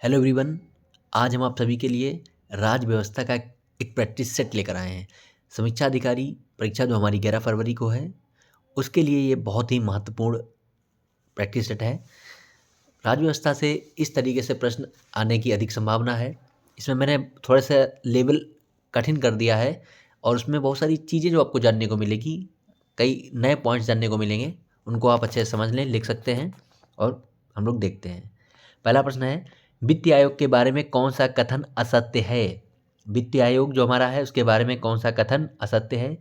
Hello everyone. आज हम आप सभी के लिए राज्य व्यवस्था का एक प्रैक्टिस सेट लेकर आए हैं। समीक्षा अधिकारी परीक्षा जो हमारी 11 फरवरी को है, उसके लिए ये बहुत ही महत्वपूर्ण प्रैक्टिस सेट है। राज्य व्यवस्था से इस तरीके से प्रश्न आने की अधिक संभावना है। इसमें मैंने थोड़ा सा लेवल कठिन कर दिया है और उसमें बहुत सारी चीज़ें जो आपको जानने को मिलेगी, कई नए पॉइंट्स जानने को मिलेंगे, उनको आप अच्छे से समझ लें, लिख सकते हैं और हम लोग देखते हैं। पहला प्रश्न है, वित्त आयोग के बारे में कौन सा कथन असत्य है? वित्त आयोग जो हमारा है उसके बारे में कौन सा कथन असत्य है?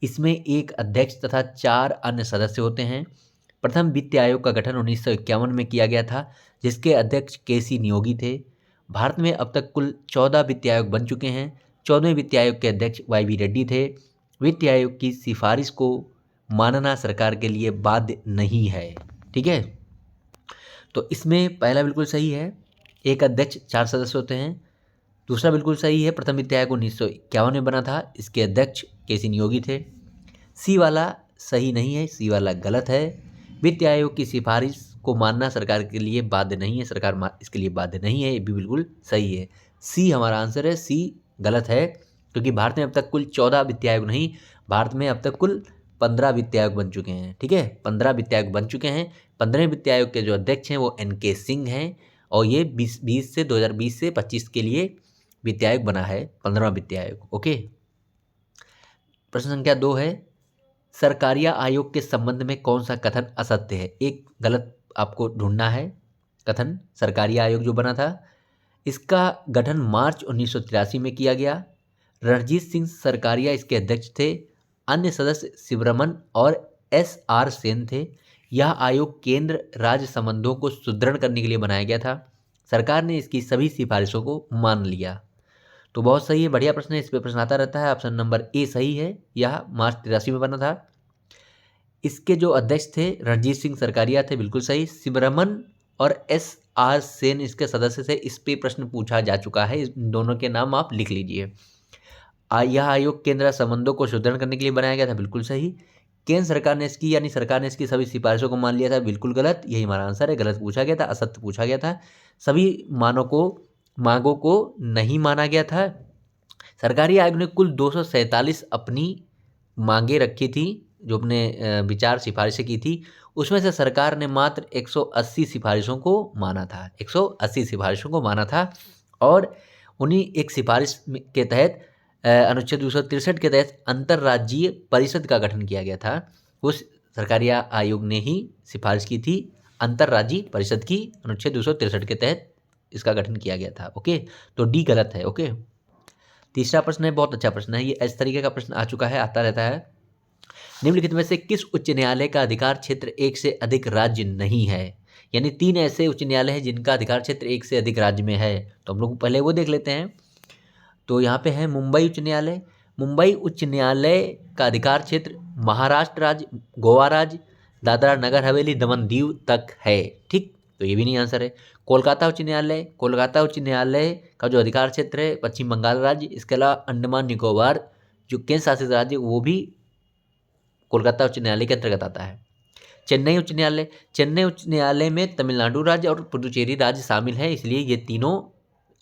इसमें एक अध्यक्ष तथा 4 अन्य सदस्य होते हैं। प्रथम वित्त आयोग का गठन 1951 में किया गया था, जिसके अध्यक्ष केसी नियोगी थे। भारत में अब तक कुल 14 वित्त आयोग बन चुके हैं। 14वें वित्त आयोग के अध्यक्ष वाई रेड्डी थे। वित्त आयोग की सिफारिश को मानना सरकार के लिए बाध्य नहीं है। ठीक है, तो इसमें पहला बिल्कुल सही है, एक अध्यक्ष 4 सदस्य होते हैं। दूसरा बिल्कुल सही है, प्रथम वित्त आयोग 1951 में बना था, इसके अध्यक्ष केसी नियोगी थे। सी वाला सही नहीं है, सी वाला गलत है। वित्त आयोग की सिफारिश को मानना सरकार के लिए बाध्य नहीं है, सरकार इसके लिए बाध्य नहीं है, ये भी बिल्कुल सही है। सी हमारा आंसर है, सी गलत है, क्योंकि भारत में अब तक कुल 14 वित्त आयोग नहीं, भारत में अब तक कुल 15 वित्त आयोग बन चुके हैं। ठीक है, 15 वित्त आयोग बन चुके हैं। 15वें वित्त आयोग के जो अध्यक्ष हैं वो NK सिंह हैं और ये 2020 से 25 के लिए वित्त आयोग बना है, 15वां वित्त आयोग। ओके, प्रश्न संख्या 2 है, सरकारिया आयोग के संबंध में कौन सा कथन असत्य है? एक गलत आपको ढूंढना है कथन। सरकारिया आयोग जो बना था, इसका गठन मार्च 1983 में किया गया। रणजीत सिंह सरकारिया इसके अध्यक्ष थे। अन्य सदस्य शिवरमन और SR सेन थे। यह आयोग केंद्र राज्य संबंधों को सुदृढ़ करने के लिए बनाया गया था। सरकार ने इसकी सभी सिफारिशों को मान लिया। तो बहुत सही है, बढ़िया प्रश्न है, इस पर प्रश्न आता रहता है। ऑप्शन नंबर ए सही है, यह मार्च 83 में बना था। इसके जो अध्यक्ष थे रणजीत सिंह सरकारिया थे, बिल्कुल सही। शिवरमन और SR सेन इसके सदस्य थे, इस पे प्रश्न पूछा जा चुका है, इन दोनों के नाम आप लिख लीजिए। यह आयोग केंद्र संबंधों को सुदृढ़ करने के लिए बनाया गया था, बिल्कुल सही। केंद्र सरकार ने इसकी यानी सरकार ने इसकी सभी सिफारिशों को मान लिया था, बिल्कुल गलत, यही हमारा आंसर है। गलत पूछा गया था, असत्य पूछा गया था। सभी मांगों को नहीं माना गया था। सरकारी आयोग ने कुल 247 अपनी मांगे रखी थी, जो अपने विचार सिफारिशें की थी, उसमें से सरकार ने मात्र 180 सिफारिशों को माना था, 180 सिफारिशों को माना था। और उन्हीं एक सिफारिश के तहत अनुच्छेद 263 के तहत अंतर्राज्यीय परिषद का गठन किया गया था। उस सरकारी आयोग ने ही सिफारिश की थी, अंतर्राज्यीय परिषद की, अनुच्छेद 263 के तहत इसका गठन किया गया था। ओके, तो डी गलत है। ओके, तीसरा प्रश्न है, बहुत अच्छा प्रश्न है ये, इस तरीके का प्रश्न आ चुका है, आता रहता है। निम्नलिखित में से किस उच्च न्यायालय का अधिकार क्षेत्र 1 से अधिक राज्य नहीं है? यानी 3 ऐसे उच्च न्यायालय हैं जिनका अधिकार क्षेत्र 1 से अधिक राज्य में है, तो हम लोग पहले वो देख लेते हैं। तो यहाँ पे है मुंबई उच्च न्यायालय। मुंबई उच्च न्यायालय का अधिकार क्षेत्र महाराष्ट्र राज्य, गोवा राज्य, दादरा नगर हवेली, दमन दीव तक है। ठीक, तो ये भी नहीं आंसर है। कोलकाता उच्च न्यायालय, कोलकाता उच्च न्यायालय का जो अधिकार क्षेत्र है पश्चिम बंगाल राज्य, इसके अलावा अंडमान निकोबार जो केंद्र शासित राज्य, वो भी कोलकाता उच्च न्यायालय के अंतर्गत आता है। चेन्नई उच्च न्यायालय, चेन्नई उच्च न्यायालय में तमिलनाडु राज्य और पुडुचेरी राज्य शामिल है, इसलिए ये तीनों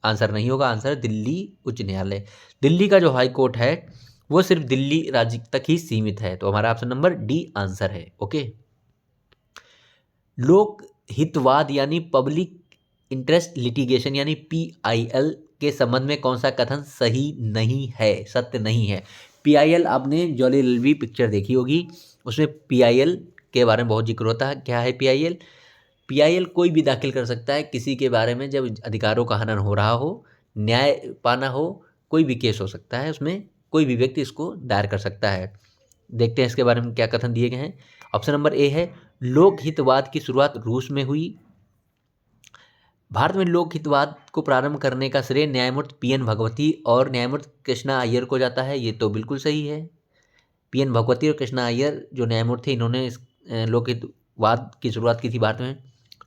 आंसर नहीं होगा। आंसर दिल्ली उच्च न्यायालय। दिल्ली का जो हाई कोर्ट है वो सिर्फ दिल्ली राज्य तक ही सीमित है, तो हमारा ऑप्शन नंबर डी आंसर है। ओके, लोक हितवाद यानी पब्लिक इंटरेस्ट लिटिगेशन यानी PIL के संबंध में कौन सा कथन सही नहीं है, सत्य नहीं है? PIL आपने जॉली LLB पिक्चर देखी होगी, उसमें PIL के बारे में बहुत जिक्र होता है। क्या है PIL? PIL कोई भी दाखिल कर सकता है किसी के बारे में, जब अधिकारों का हनन हो रहा हो, न्याय पाना हो, कोई भी केस हो सकता है, उसमें कोई भी व्यक्ति इसको दायर कर सकता है। देखते हैं इसके बारे में क्या कथन दिए गए हैं। ऑप्शन नंबर ए है, लोक हितवाद की शुरुआत रूस में हुई। भारत में लोक हितवाद को प्रारंभ करने का श्रेय न्यायमूर्ति PN भगवती और न्यायमूर्ति कृष्णा अय्यर को जाता है, ये तो बिल्कुल सही है। PN भगवती और कृष्णा अय्यर जो न्यायमूर्ति, इन्होंने इस लोक हितवाद की शुरुआत की थी भारत में।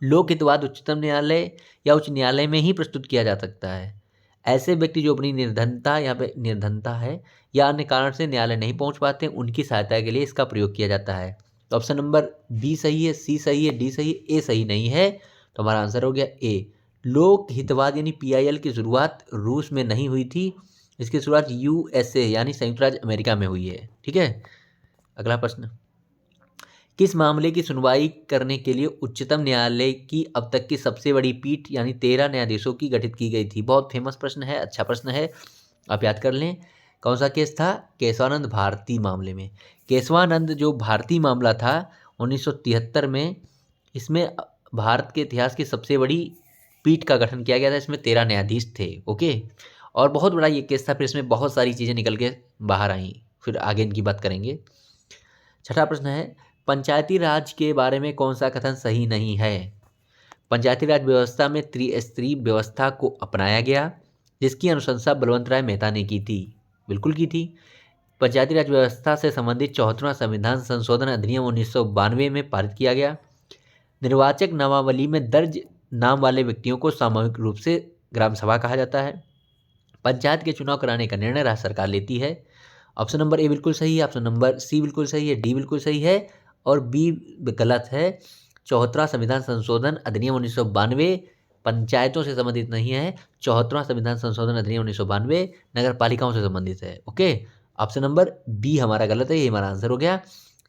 लोक हितवाद उच्चतम न्यायालय या उच्च न्यायालय में ही प्रस्तुत किया जा सकता है। ऐसे व्यक्ति जो अपनी निर्धनता, यहाँ पे निर्धनता है, या अन्य कारण से न्यायालय नहीं पहुंच पाते, उनकी सहायता के लिए इसका प्रयोग किया जाता है। तो ऑप्शन नंबर बी सही है, सी सही है, डी सही है, ए सही नहीं है, तो हमारा आंसर हो गया ए। लोक हितवाद यानी PIL की शुरुआत रूस में नहीं हुई थी, इसकी शुरुआत USA यानी संयुक्त राज्य अमेरिका में हुई है। ठीक है, अगला प्रश्न, किस मामले की सुनवाई करने के लिए उच्चतम न्यायालय की अब तक की सबसे बड़ी पीठ यानी 13 न्यायाधीशों की गठित की गई थी? बहुत फेमस प्रश्न है, अच्छा प्रश्न है, आप याद कर लें। कौन सा केस था? केशवानंद भारती मामले में। केशवानंद जो भारती मामला था 1973 में, इसमें भारत के इतिहास की सबसे बड़ी पीठ का गठन किया गया था। इसमें 13 न्यायाधीश थे। ओके, और बहुत बड़ा ये केस था, फिर इसमें बहुत सारी चीज़ें निकल के बाहर आई, फिर आगे इनकी बात करेंगे। छठा प्रश्न है, पंचायती राज के बारे में कौन सा कथन सही नहीं है? पंचायती राज व्यवस्था में त्रिस्तरीय व्यवस्था को अपनाया गया, जिसकी अनुशंसा बलवंत राय मेहता ने की थी। बिल्कुल की थी। पंचायती राज व्यवस्था से संबंधित 74वां संविधान संशोधन अधिनियम 1992 में पारित किया गया। निर्वाचक नामावली में दर्ज नाम वाले व्यक्तियों को सामूहिक रूप से ग्राम सभा कहा जाता है। पंचायत के चुनाव कराने का निर्णय राज्य सरकार लेती है। ऑप्शन नंबर ए बिल्कुल सही है, ऑप्शन नंबर सी बिल्कुल सही है, डी बिल्कुल सही है और बी गलत है। 74वां संविधान संशोधन अधिनियम 1992 पंचायतों से संबंधित नहीं है। 74वां संविधान संशोधन अधिनियम 1992 नगर पालिकाओं से संबंधित है। ओके, ऑप्शन नंबर बी हमारा गलत है, ये हमारा आंसर हो गया।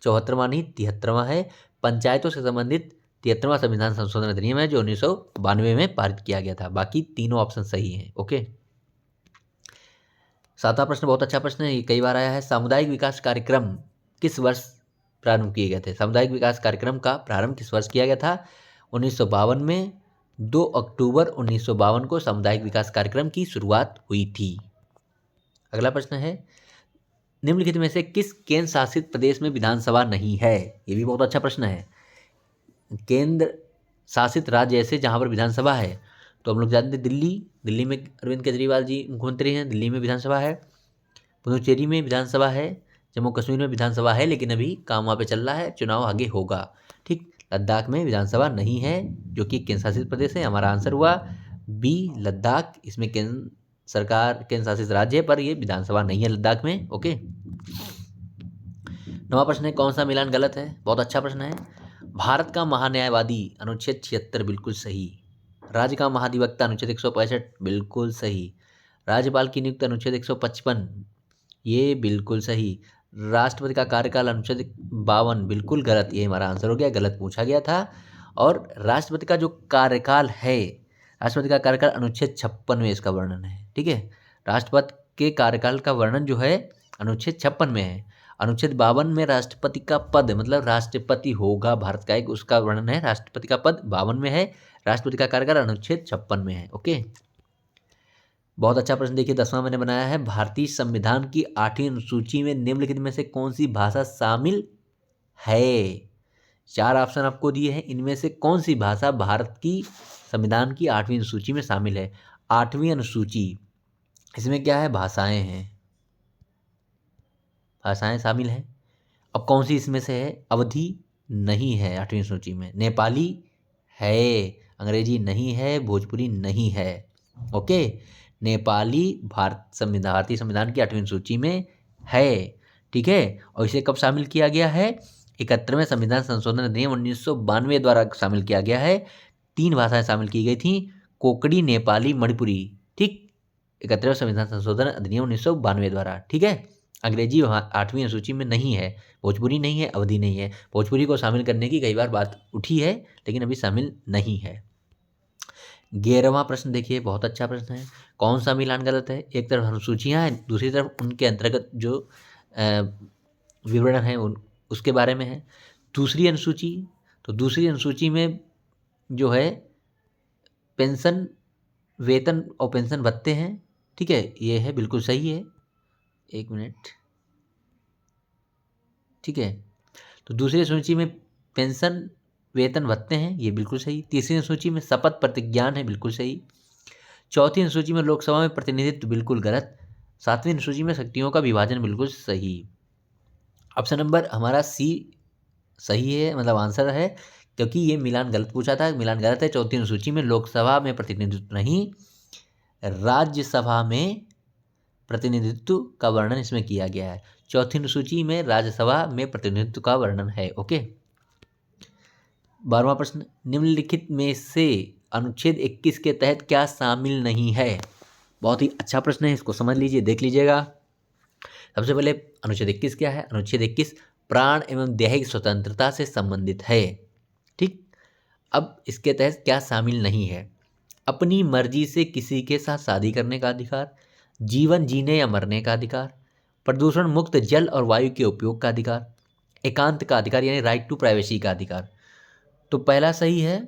74वां नहीं 73वां है, पंचायतों से संबंधित 73वां संविधान संशोधन अधिनियम है जो 1992 में पारित किया गया था। बाकी तीनों ऑप्शन सही हैं। ओके, सातवां प्रश्न बहुत अच्छा प्रश्न है, ये कई बार आया है। सामुदायिक विकास कार्यक्रम किस वर्ष प्रारंभ किए गए थे? सामुदायिक विकास कार्यक्रम का प्रारंभ किस वर्ष किया गया था? 1952 में। 2 अक्टूबर 1952 को सामुदायिक विकास कार्यक्रम की शुरुआत हुई थी। अगला प्रश्न है, निम्नलिखित में से किस केंद्र शासित प्रदेश में विधानसभा नहीं है? ये भी बहुत अच्छा प्रश्न है। केंद्र शासित राज्य ऐसे जहाँ पर विधानसभा है, तो हम लोग जानते हैं दिल्ली में अरविंद केजरीवाल जी मुख्यमंत्री हैं, दिल्ली में विधानसभा है। पुदुचेरी में विधानसभा है। जम्मू कश्मीर में विधानसभा है, लेकिन अभी काम वहाँ पे चल रहा है, चुनाव आगे होगा। ठीक, लद्दाख में विधानसभा नहीं है, जो कि केंद्र शासित प्रदेश है। हमारा आंसर हुआ बी लद्दाख। इसमें केंद्र सरकार केंद्र शासित राज्य है, पर ये विधानसभा नहीं है लद्दाख में। ओके, नवा प्रश्न है, कौन सा मिलान गलत है? बहुत अच्छा प्रश्न है। भारत का महान्यायवादी अनुच्छेद 76 बिल्कुल सही। राज्य का महाधिवक्ता अनुच्छेद 165 बिल्कुल सही। राज्यपाल की नियुक्ति अनुच्छेद 155 ये बिल्कुल सही। राष्ट्रपति का कार्यकाल अनुच्छेद 52 बिल्कुल गलत, ये हमारा आंसर हो गया, गलत पूछा गया था। और राष्ट्रपति का जो कार्यकाल है, राष्ट्रपति का कार्यकाल अनुच्छेद 56 में इसका वर्णन है। ठीक है, राष्ट्रपति के कार्यकाल का वर्णन जो है अनुच्छेद 56 में है। अनुच्छेद 52 में राष्ट्रपति का पद, मतलब राष्ट्रपति होगा भारत का एक, उसका वर्णन है। राष्ट्रपति का पद 52 में है, राष्ट्रपति का कार्यकाल अनुच्छेद 56 में है। ओके, बहुत अच्छा प्रश्न देखिए, 10वां मैंने बनाया है। भारतीय संविधान की 8वीं अनुसूची में निम्नलिखित में से कौन सी भाषा शामिल है? 4 ऑप्शन आपको दिए हैं, इनमें से कौन सी भाषा भारत की संविधान की 8वीं अनुसूची में शामिल है? 8वीं अनुसूची, इसमें क्या है? भाषाएं हैं, भाषाएं शामिल हैं। अब कौन सी इसमें से है? अवधी नहीं है 8वीं सूची में, नेपाली है, अंग्रेजी नहीं है, भोजपुरी नहीं है। ओके, नेपाली भारतीय संविधान की 8वीं सूची में है। ठीक है, और इसे कब शामिल किया गया है? 71वें संविधान संशोधन अधिनियम 1992 द्वारा शामिल किया गया है। 3 भाषाएं शामिल की गई थी, कोंकणी, नेपाली, मणिपुरी। ठीक, 71वें संविधान संशोधन अधिनियम 1992 द्वारा। ठीक है, अंग्रेजी वहाँ 8वीं अनुसूची में नहीं है, भोजपुरी नहीं है, अवधी नहीं है। भोजपुरी को शामिल करने की कई बार बात उठी है, लेकिन अभी शामिल नहीं है। 11वां प्रश्न देखिए, बहुत अच्छा प्रश्न है। कौन सा मिलान गलत है? एक तरफ अनुसूचियाँ हैं, दूसरी तरफ उनके अंतर्गत जो विवरण है उसके बारे में है। दूसरी अनुसूची, तो दूसरी अनुसूची में जो है पेंशन, वेतन और पेंशन भत्ते हैं। ठीक है, ये है, बिल्कुल सही है। 1 मिनट। ठीक है, तो दूसरी सूची में पेंशन, वेतन, भत्ते हैं, ये बिल्कुल सही। तीसरी सूची में शपथ प्रतिज्ञान है, बिल्कुल सही। चौथी सूची में लोकसभा में प्रतिनिधित्व, बिल्कुल गलत। 7वीं सूची में शक्तियों का विभाजन, बिल्कुल सही। ऑप्शन नंबर हमारा सी सही है, मतलब आंसर है, क्योंकि ये मिलान गलत पूछा था, मिलान गलत है। चौथी अनुसूची में लोकसभा में प्रतिनिधित्व नहीं, राज्यसभा में प्रतिनिधित्व का वर्णन इसमें किया गया है। चौथी अनुसूची में राज्यसभा में प्रतिनिधित्व का वर्णन है। ओके, 12वां प्रश्न, निम्नलिखित में से अनुच्छेद 21 के तहत क्या शामिल नहीं है? बहुत ही अच्छा प्रश्न है, इसको समझ लीजिए, देख लीजिएगा। सबसे पहले अनुच्छेद 21 क्या है? अनुच्छेद 21 प्राण एवं दैहिक स्वतंत्रता से संबंधित है। ठीक, अब इसके तहत क्या शामिल नहीं है? अपनी मर्जी से किसी के साथ शादी करने का अधिकार, जीवन जीने या मरने का अधिकार, प्रदूषण मुक्त जल और वायु के उपयोग का अधिकार, एकांत का अधिकार यानी राइट टू प्राइवेसी का अधिकार। तो पहला सही है,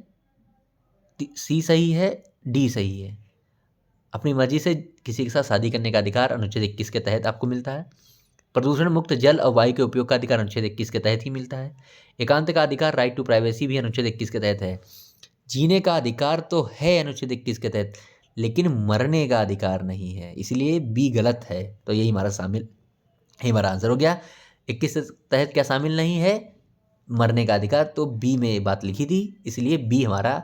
सी सही है, डी सही है। अपनी मर्जी से किसी के साथ शादी करने का अधिकार अनुच्छेद 21 के तहत आपको मिलता है। प्रदूषण मुक्त जल और वायु के उपयोग का अधिकार अनुच्छेद 21 के तहत ही मिलता है। एकांत का अधिकार राइट टू प्राइवेसी भी अनुच्छेद 21 के तहत है। जीने का अधिकार तो है अनुच्छेद 21 के तहत, लेकिन मरने का अधिकार नहीं है, इसलिए बी गलत है। तो यही हमारा शामिल, यही हमारा आंसर हो गया। 21 के तहत क्या शामिल नहीं है? मरने का अधिकार। तो बी में ये बात लिखी थी, इसलिए बी हमारा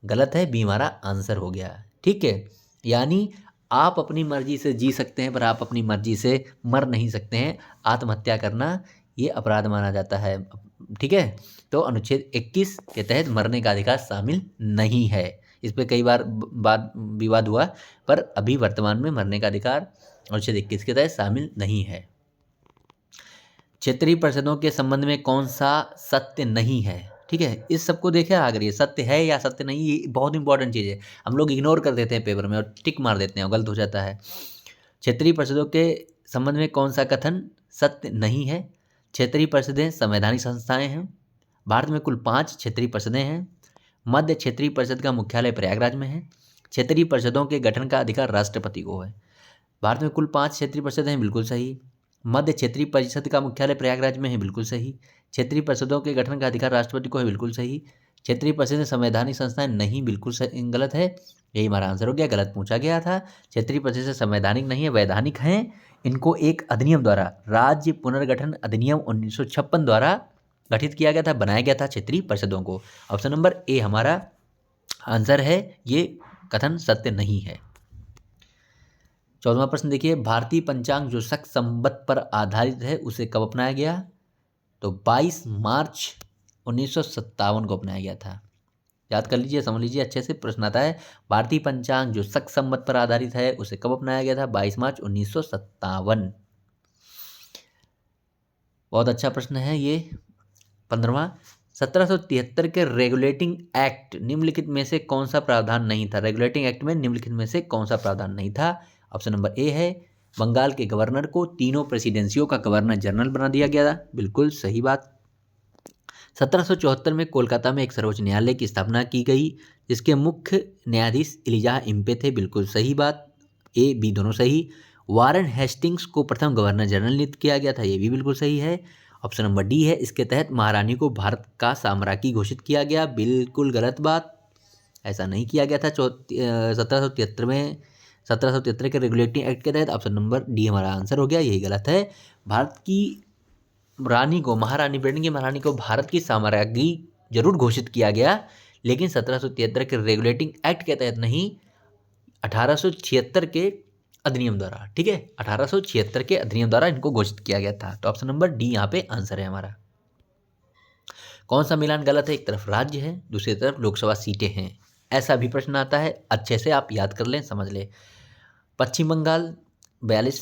गलत है, बी हमारा आंसर हो गया। ठीक है, यानी आप अपनी मर्जी से जी सकते हैं पर आप अपनी मर्जी से मर नहीं सकते हैं। आत्महत्या करना ये अपराध माना जाता है। ठीक है, तो अनुच्छेद 21 के तहत मरने का अधिकार शामिल नहीं है। इस पर कई बार विवाद हुआ, पर अभी वर्तमान में मरने का अधिकार अनुच्छेद 21 के तहत शामिल नहीं है। क्षेत्रीय परिषदों के संबंध में कौन सा सत्य नहीं है? ठीक है, इस सबको देखें, अगर ये सत्य है या सत्य नहीं, ये बहुत इंपॉर्टेंट चीज़ है। हम लोग इग्नोर कर देते हैं पेपर में और टिक मार देते हैं, गलत हो जाता है। क्षेत्रीय परिषदों के संबंध में कौन सा कथन सत्य नहीं है? क्षेत्रीय परिषदें संवैधानिक संस्थाएं हैं। भारत में कुल 5 क्षेत्रीय परिषदें हैं। मध्य क्षेत्रीय परिषद का मुख्यालय प्रयागराज में है। क्षेत्रीय परिषदों के गठन का अधिकार राष्ट्रपति को है। भारत में कुल 5 क्षेत्रीय परिषदें हैं, बिल्कुल सही। मध्य क्षेत्रीय परिषद का मुख्यालय प्रयागराज में है, बिल्कुल सही। क्षेत्रीय परिषदों के गठन का अधिकार राष्ट्रपति को है, बिल्कुल सही। क्षेत्रीय परिषदें संवैधानिक संस्थाएं नहीं, बिल्कुल गलत है, यही हमारा आंसर हो गया। गलत पूछा गया था। क्षेत्रीय परिषदें संवैधानिक नहीं है, वैधानिक हैं। इनको एक अधिनियम द्वारा, राज्य पुनर्गठन अधिनियम 1956 द्वारा गठित किया गया था, बनाया गया था क्षेत्रीय परिषदों को। ऑप्शन नंबर ए हमारा आंसर है, ये कथन सत्य नहीं है। 14वां प्रश्न देखिए, भारतीय पंचांग जो शक संवत पर आधारित है उसे कब अपनाया गया? तो 22 मार्च 1957 को अपनाया गया था। याद कर लीजिए, समझ लीजिए अच्छे से, प्रश्न आता है भारतीय पंचांग जो शक संवत पर आधारित है उसे कब अपनाया गया था? 22 मार्च 1957। बहुत अच्छा प्रश्न है ये। 15वां, 1773 के रेगुलेटिंग एक्ट निम्नलिखित में से कौन सा प्रावधान नहीं था? रेगुलेटिंग एक्ट में निम्नलिखित में से कौन सा प्रावधान नहीं था? ऑप्शन नंबर ए है, बंगाल के गवर्नर को तीनों प्रेसिडेंसियों का गवर्नर जनरल बना दिया गया था, बिल्कुल सही बात। 1774 में कोलकाता में एक सर्वोच्च न्यायालय की स्थापना की गई जिसके मुख्य न्यायाधीश इलिजाह इम्पे थे, बिल्कुल सही बात, ए बी दोनों सही। वारन हेस्टिंग्स को प्रथम गवर्नर जनरल नियुक्त किया गया था, ये भी बिल्कुल सही है। ऑप्शन नंबर डी है, इसके तहत महारानी को भारत का साम्राज्ञी घोषित किया गया, बिल्कुल गलत बात, ऐसा नहीं किया गया था 1773 में। 1773 के रेगुलेटिंग एक्ट के तहत ऑप्शन नंबर डी हमारा आंसर हो गया, यही गलत है। भारत की रानी को, महारानी ब्रिटेन की महारानी को भारत की साम्राज्ञी जरूर घोषित किया गया, लेकिन 1773 के रेगुलेटिंग एक्ट के तहत नहीं, 1876 के अधिनियम द्वारा। ठीक है, 1876 के अधिनियम द्वारा इनको घोषित किया गया था। तो ऑप्शन नंबर डी यहाँ पे आंसर है हमारा। कौन सा मिलान गलत है? एक तरफ राज्य है, दूसरी तरफ लोकसभा सीटें हैं, ऐसा भी प्रश्न आता है, अच्छे से आप याद कर लें, समझ लें। पश्चिम बंगाल 42,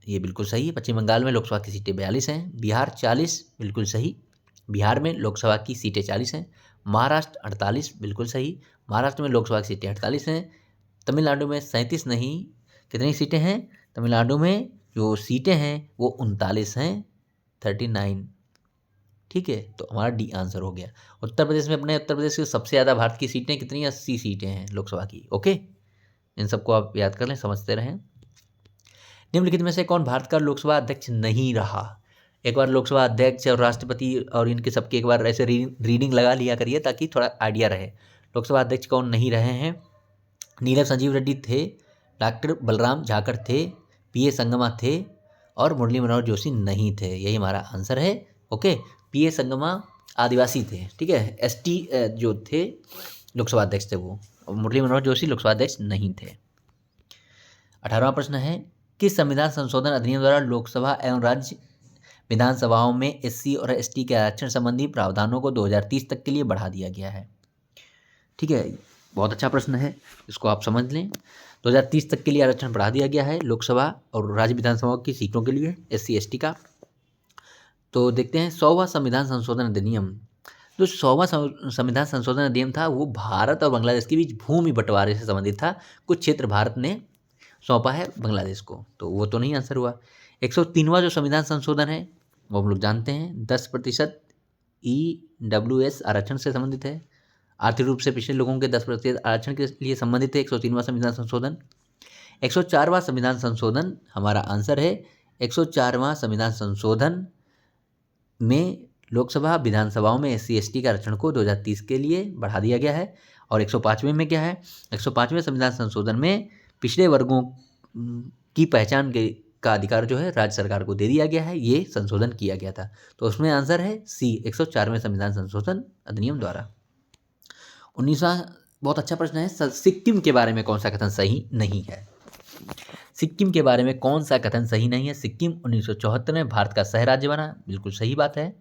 ये बिल्कुल सही है, पश्चिम बंगाल में लोकसभा की सीटें 42 हैं। बिहार 40, बिल्कुल सही, बिहार में लोकसभा की सीटें 40 हैं। महाराष्ट्र 48, बिल्कुल सही, महाराष्ट्र में लोकसभा की सीटें 48 हैं। तमिलनाडु में 37 नहीं, कितनी सीटें हैं? तमिलनाडु में जो सीटें हैं वो 39 हैं, 39। ठीक है, तो हमारा डी आंसर हो गया। उत्तर प्रदेश में, अपने उत्तर प्रदेश की सबसे ज़्यादा भारत की सीटें कितनी? 80 सीटें हैं लोकसभा की। ओके, इन सबको आप याद कर लें, समझते रहें। निम्नलिखित में से कौन भारत का लोकसभा अध्यक्ष नहीं रहा? एक बार लोकसभा अध्यक्ष और राष्ट्रपति और इनके सबके एक बार ऐसे रीडिंग लगा लिया करिए ताकि थोड़ा आइडिया रहे। लोकसभा अध्यक्ष कौन नहीं रहे हैं? नीलम संजीव रेड्डी थे, डॉक्टर बलराम झाकड़ थे, पीए संगमा थे और मुरली मनोहर जोशी नहीं थे, यही हमारा आंसर है। ओके, पीए संगमा आदिवासी थे, ठीक है, एसटी जो थे लोकसभा अध्यक्ष थे वो, मुरली मनोहर जोशी लोकसभा अध्यक्ष नहीं थे। 18वां प्रश्न है, किस संविधान संशोधन अधिनियम द्वारा लोकसभा एवं राज्य विधानसभाओं में एससी और एसटी के आरक्षण संबंधी प्रावधानों को 2030 तक के लिए बढ़ा दिया गया है? ठीक है, बहुत अच्छा प्रश्न है, इसको आप समझ लें। 2030 तक के लिए आरक्षण बढ़ा दिया गया है लोकसभा और राज्य विधानसभाओं की सीटों के लिए SC/ST का। तो देखते हैं 100वां संविधान संशोधन अधिनियम। जो 100वां संविधान संशोधन अधिनियम था वो भारत और बांग्लादेश के बीच भूमि बंटवारे से संबंधित था। कुछ क्षेत्र भारत ने सौंपा है बांग्लादेश को, तो वो तो नहीं आंसर हुआ। 103वां जो संविधान संशोधन है वो हम लोग जानते हैं 10% EWS आरक्षण से संबंधित है। आर्थिक रूप से पिछड़े लोगों के 10% आरक्षण के लिए संबंधित है 103वां संविधान संशोधन। 104वां संविधान संशोधन हमारा आंसर है। 104वां संविधान संशोधन में लोकसभा विधानसभाओं में SC/ST के आरक्षण को 2030 के लिए बढ़ा दिया गया है। और 105वें में क्या है, 105वें संविधान संशोधन में पिछड़े वर्गों की पहचान का अधिकार जो है राज्य सरकार को दे दिया गया है, ये संशोधन किया गया था। तो उसमें आंसर है C, 104वें संविधान संशोधन अधिनियम द्वारा। 19वां बहुत अच्छा प्रश्न है, सिक्किम के बारे में कौन सा कथन सही नहीं है? सिक्किम के बारे में कौन सा कथन सही नहीं है? सिक्किम 1974 में भारत का सह राज्य बना, बिल्कुल सही बात है।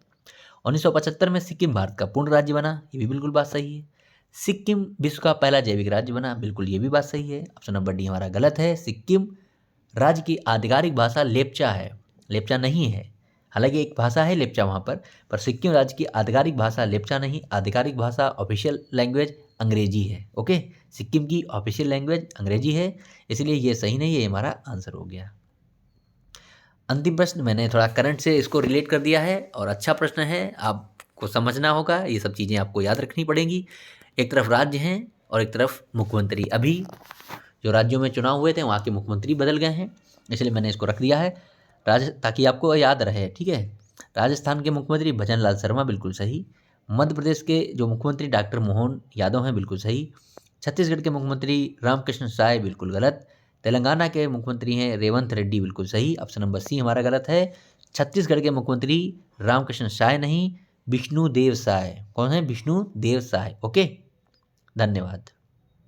1975 में सिक्किम भारत का पूर्ण राज्य बना, ये भी बिल्कुल बात सही है। सिक्किम विश्व का पहला जैविक राज्य बना, बिल्कुल ये भी बात सही है। ऑप्शन नंबर डी हमारा गलत है। सिक्किम राज्य की आधिकारिक भाषा लेप्चा है, लेप्चा नहीं है। हालांकि एक भाषा है लेप्चा वहाँ पर सिक्किम राज्य की आधिकारिक भाषा लेप्चा नहीं, आधिकारिक भाषा ऑफिशियल लैंग्वेज अंग्रेजी है। ओके, सिक्किम की ऑफिशियल लैंग्वेज अंग्रेजी है, इसलिए ये सही नहीं है, ये हमारा आंसर हो गया। अंतिम प्रश्न मैंने थोड़ा करंट से इसको रिलेट कर दिया है और अच्छा प्रश्न है, आपको समझना होगा, ये सब चीज़ें आपको याद रखनी पड़ेंगी। एक तरफ राज्य हैं और एक तरफ मुख्यमंत्री। अभी जो राज्यों में चुनाव हुए थे वहाँ के मुख्यमंत्री बदल गए हैं, इसलिए मैंने इसको रख दिया है ताकि आपको याद रहे। ठीक है, राजस्थान के मुख्यमंत्री भजन लाल शर्मा, बिल्कुल सही। मध्य प्रदेश के जो मुख्यमंत्री डॉक्टर मोहन यादव हैं, बिल्कुल सही। छत्तीसगढ़ के मुख्यमंत्री रामकृष्ण साय, बिल्कुल गलत। तेलंगाना के मुख्यमंत्री हैं रेवंत रेड्डी, बिल्कुल सही। ऑप्शन नंबर C हमारा गलत है। छत्तीसगढ़ के मुख्यमंत्री रामकृष्ण साय नहीं, विष्णुदेव साय। कौन है? विष्णुदेव साय। ओके, धन्यवाद।